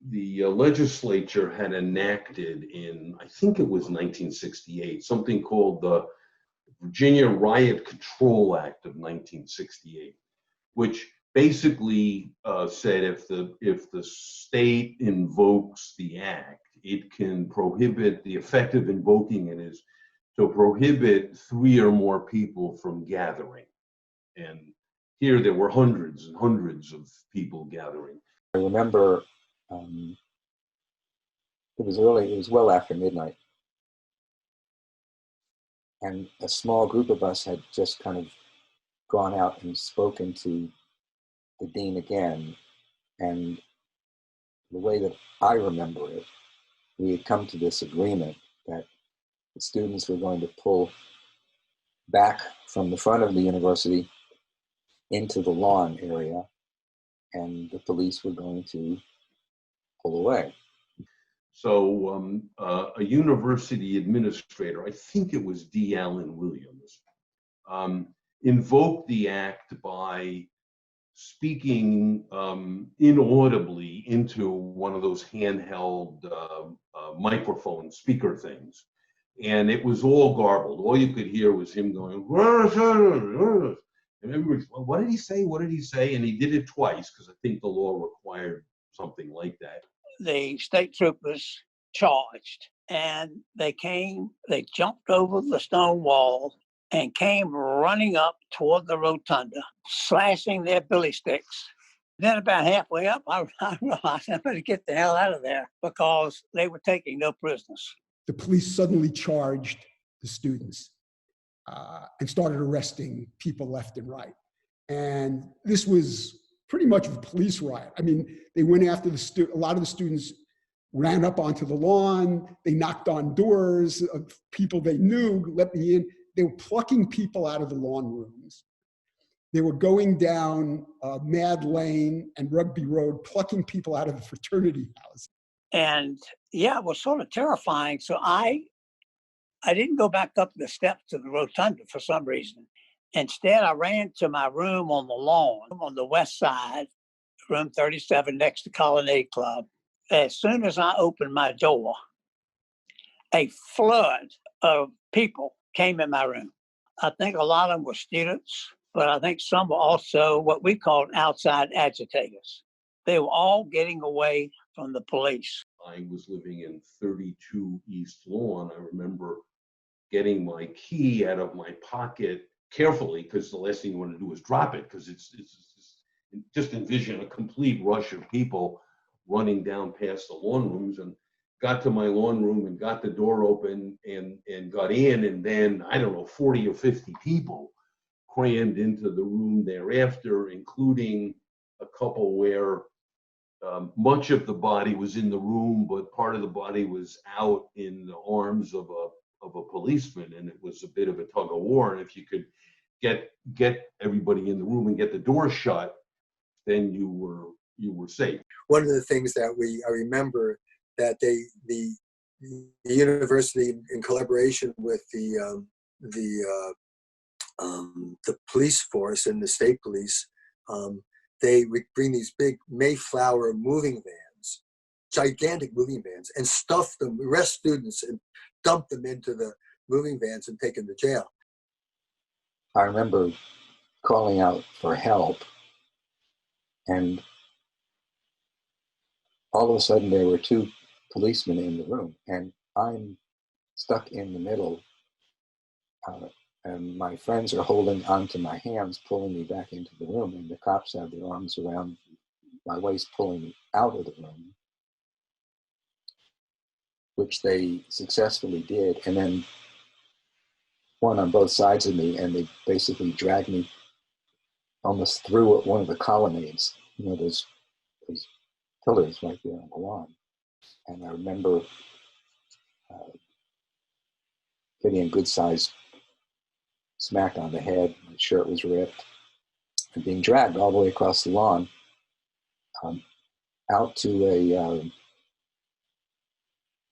the legislature had enacted in, I think it was 1968, something called the Virginia Riot Control Act of 1968, which basically said if the state invokes the act, it can prohibit, the effect of invoking it is to prohibit 3 or more people from gathering. And here there were hundreds and hundreds of people gathering. I remember it was early, it was well after midnight. And a small group of us had just kind of gone out and spoken to the dean again. And the way that I remember it, we had come to this agreement that the students were going to pull back from the front of the university into the lawn area, and the police were going to pull away. So a university administrator, I think it was D. Allen Williams, invoked the act by speaking inaudibly into one of those handheld microphone speaker things. And it was all garbled. All you could hear was him going, and everybody's, well, what did he say? What did he say? And he did it twice because I think the law required something like that. The state troopers charged, and they jumped over the stone wall and came running up toward the rotunda, slashing their billy sticks. Then about halfway up, I realized I better get the hell out of there because they were taking no prisoners. The police suddenly charged the students and started arresting people left and right. And this was pretty much a police riot. I mean, they went after a lot of the students ran up onto the lawn. They knocked on doors of people they knew, let me in. They were plucking people out of the lawn rooms. They were going down Mad Lane and Rugby Road, plucking people out of the fraternity house. And yeah, it was sort of terrifying. So I didn't go back up the steps to the rotunda for some reason. Instead, I ran to my room on the lawn on the west side, room 37 next to Colonnade Club. As soon as I opened my door, a flood of people came in my room. I think a lot of them were students, but I think some were also what we called outside agitators. They were all getting away from the police. I was living in 32 East Lawn. I remember getting my key out of my pocket carefully, because the last thing you want to do is drop it, because it's just envision a complete rush of people running down past the lawn rooms, and got to my lawn room and got the door open and got in, and then, I don't know, 40 or 50 people crammed into the room thereafter, including a couple where much of the body was in the room, but part of the body was out in the arms of a policeman, and it was a bit of a tug of war. And if you could get everybody in the room and get the door shut, then you were safe. One of the things that I remember that the university, in collaboration with the police force and the state police, they would bring these big Mayflower moving vans, gigantic moving vans, and stuff them, arrest students and dump them into the moving vans and take them to jail. I remember calling out for help, and all of a sudden there were 2 policemen in the room, and I'm stuck in the middle, and my friends are holding onto my hands, pulling me back into the room, and the cops have their arms around my waist, pulling me out of the room, which they successfully did. And then one on both sides of me, and they basically dragged me almost through one of the colonnades, you know, those pillars right there on the lawn. And I remember getting a good sized smack on the head. My shirt was ripped, and being dragged all the way across the lawn out to a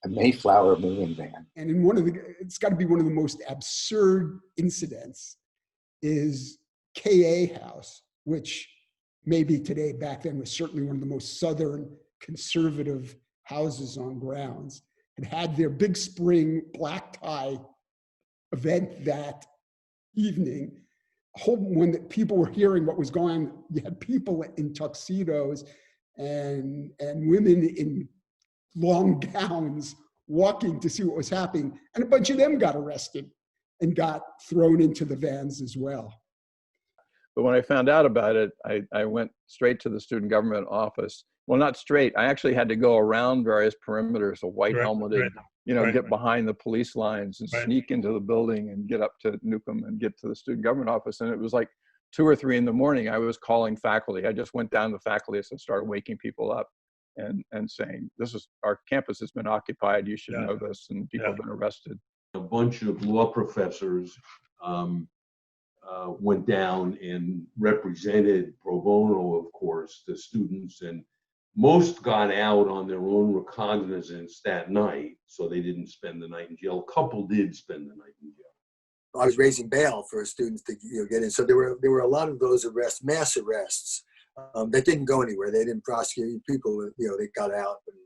Mayflower moving van. And it's got to be one of the most absurd incidents is KA House, which maybe today, back then, was certainly one of the most southern conservative houses on grounds, had their big spring black tie event that evening. When people were hearing what was going on, you had people in tuxedos and women in long gowns walking to see what was happening, and a bunch of them got arrested and got thrown into the vans as well. But when I found out about it, I went straight to the student government office. Well, not straight. I actually had to go around various perimeters, a white helmeted, get behind the police lines and sneak into the building and get up to Newcomb and get to the student government office. And it was like 2 or 3 in the morning. I was calling faculty. I just went down to the faculty and started waking people up and saying, our campus has been occupied. You should know this. And people have been arrested. A bunch of law professors went down and represented pro bono, of course, the students, and most got out on their own recognizance that night, so they didn't spend the night in jail. A couple did spend the night in jail. I was raising bail for students to get in, so there were a lot of those arrests, mass arrests, that didn't go anywhere. They didn't prosecute people. They got out and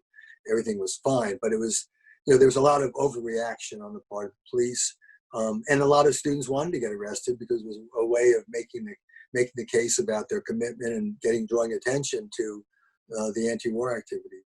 everything was fine. But it was, there was a lot of overreaction on the part of the police. And a lot of students wanted to get arrested because it was a way of making the case about their commitment and drawing attention to the anti-war activity.